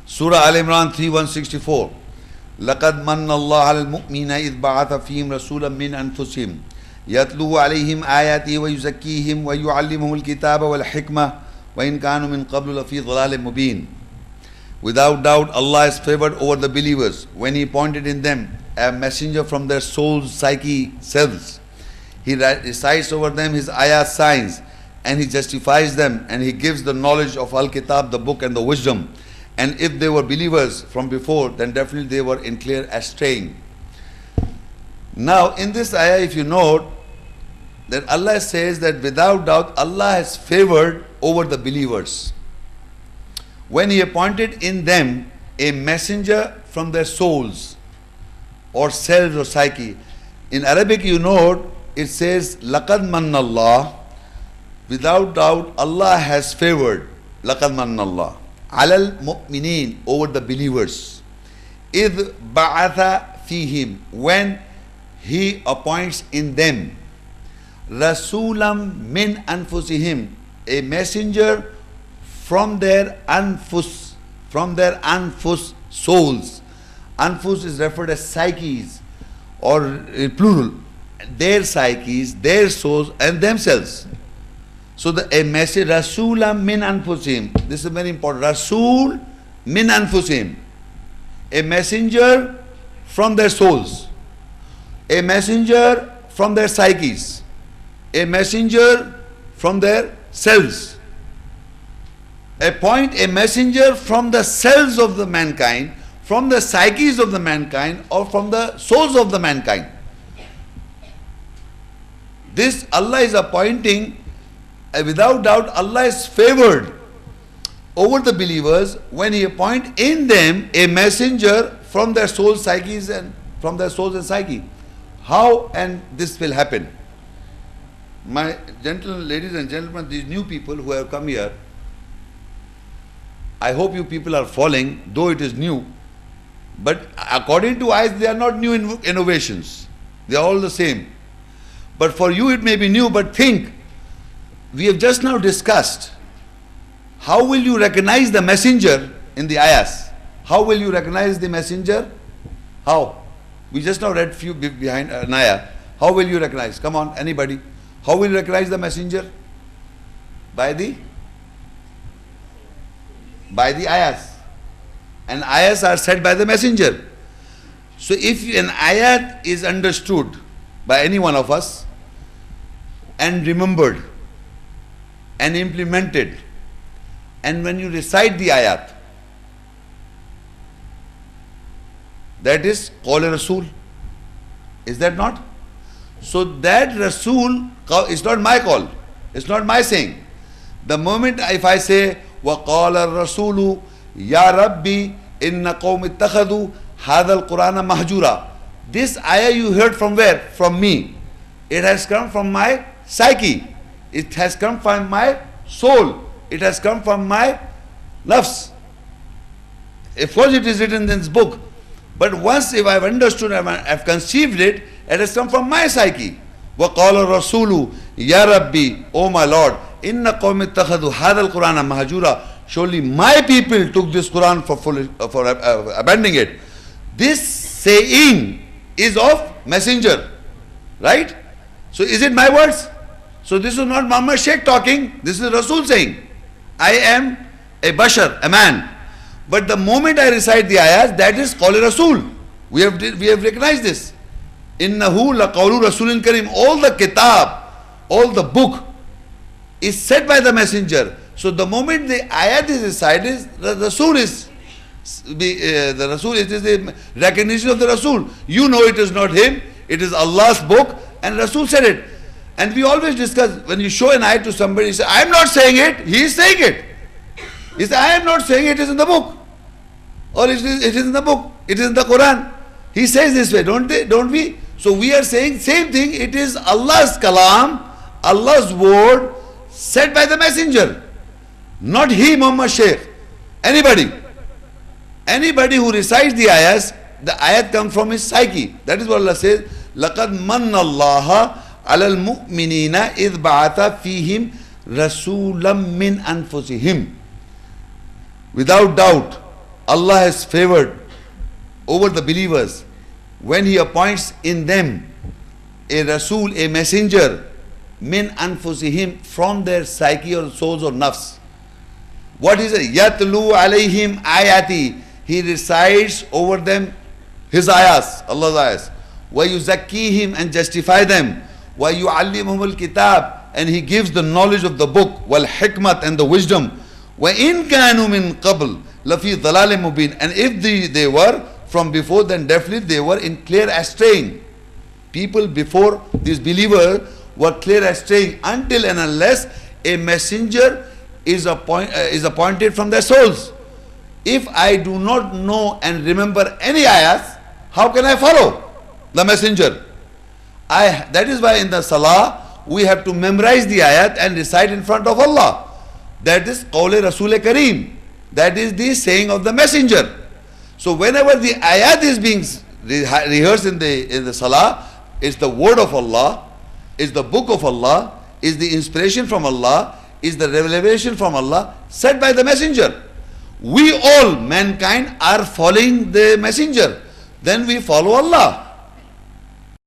Surah Al-Imran 3:164. لَقَدْ مَنَّ اللَّهُ عَلَى الْمُؤْمِنِينَ إِذْ بَعَثَ فِيهِمْ رَسُولًا مِّنْ أَنفُسِهِمْ يَتْلُو عَلَيْهِمْ آيَاتِهِ وَيُزَكِّيهِمْ وَيُعَلِّمُهُمُ الْكِتَابَ وَالْحِكْمَةَ وَإِنْ كَانُوا مِنْ قَبْلُ لَفِي ضَلَالٍ مُبِينٍ. Without doubt, Allah is favored over the believers when He appointed in them a messenger from their soul's psyche selves. He recites over them His ayat signs, and He justifies them, and He gives the knowledge of Al-Kitab, the book, and the wisdom. And if they were believers from before, then definitely they were in clear straying. Now, in this ayah, if you note, that Allah says that without doubt, Allah has favored over the believers when He appointed in them a messenger from their souls or selves or psyche. In Arabic, you note, it says, لَقَدْ مَنَّ اللَّهُ, without doubt, Allah has favored, لَقَدْ مَنَّ اللَّهُ عَلَى الْمُؤْمِنِينَ, over the believers. إِذْ بَعَثَ فِيهِمْ, when He appoints in them, رَسُولًا مِّنْ أَنفُسِهِمْ, a messenger from their anfus, souls. Anfus is referred as psyches, or plural, their psyches, their souls, and themselves. So a message, Rasulam min anfusihim. This is very important. Rasul min anfusihim. A messenger from their souls. A messenger from their psyches. A messenger from their selves. Appoint a messenger from the selves of the mankind, from the psyches of the mankind, or from the souls of the mankind. This Allah is appointing. Without doubt, Allah is favored over the believers when He appoints in them a messenger from their soul psyches and from their souls and psyche. How and this will happen? My gentle ladies and gentlemen, these new people who have come here, I hope you people are following, though it is new, but according to us, they are not new innovations. They are all the same. But for you, it may be new, but think. We have just now discussed how will you recognize the messenger in the ayahs. How will you recognize the messenger? How? We just now read few behind an ayah. How will you recognize? Come on, anybody. How will you recognize the messenger? By the ayahs. And ayahs are said by the messenger. So if an ayat is understood by any one of us and remembered and implemented, and when you recite the ayat, that is Qaul Rasul. Is that not? So that Rasul is not my call. It's not my saying. The moment if I say وَقَالَ الرَّسُولُ يَا رَبِّي إِنَّ قَوْمِ اتَّخَذُوا هَذَا الْقُرْآنَ مَهْجُورًا. This ayah you heard from where? From me. It has come from my psyche. It has come from my soul. It has come from my nafs. Of course it is written in this book. But once if I have understood, I have conceived it, it has come from my psyche. وَقَالَ الرَّسُولُ يَا رَبِّي, O my Lord, إِنَّ قَوْمِ اتَّخَذُوا هَذَا الْقُرْآنَ مَهْجُورًا. Surely my people took this Quran for abandoning it. This saying is of messenger. Right? So is it my words? So this is not Muhammad Shaikh talking, this is Rasul saying. I am a bashar, a man. But the moment I recite the ayahs, that is Qaul Rasul. We have recognized this. Innahu laqawlu Rasulin Kareem. All the kitab, all the book is said by the messenger. So the moment the ayat is recited, the Rasul is the Rasul, it is the recognition of the Rasul. You know it is not him, it is Allah's book, and Rasul said it. And we always discuss, when you show an ayat to somebody, you say, I am not saying it, he is saying it. He says, I am not saying it is in the book. Or it is in the book, it is in the Quran. He says this way, don't we? So we are saying same thing, it is Allah's kalam, Allah's word said by the messenger. Not he, Muhammad Shaikh. Anybody. Anybody who recites the ayahs, the ayat comes from his psyche. That is what Allah says, لَقَدْ مَنَّ اللَّهَ عَلَى الْمُؤْمِنِينَ إِذْ بَعَثَ فِيهِمْ رَسُولًا مِّنْ أَنفُسِهِمْ. Without doubt, Allah has favored over the believers when He appoints in them a Rasul, a messenger, min anfusihim, from their psyche or souls or nafs. What is it? Yatlu alayhim ayati. He recites over them His ayahs, Allah's ayahs. Wa yuzakkihim, and justify them. Wa yu'allimuhumul kitab, and He gives the knowledge of the book, wal hikmat, and the wisdom. Wa in kanu min qabl lafi dhalalim mubin, and if they were from before, then definitely they were in clear astray. People before these believers were clear astray until and unless a messenger is appointed from their souls. If I do not know and remember any ayahs, how can I follow the messenger? That is why in the salah we have to memorize the ayat and recite in front of Allah. That is Qawle Rasul Kareem. That is the saying of the messenger. So whenever the ayat is being rehearsed in the salah, it's the word of Allah, is the book of Allah, is the inspiration from Allah, is the revelation from Allah said by the messenger. We all, mankind, are following the messenger. Then we follow Allah.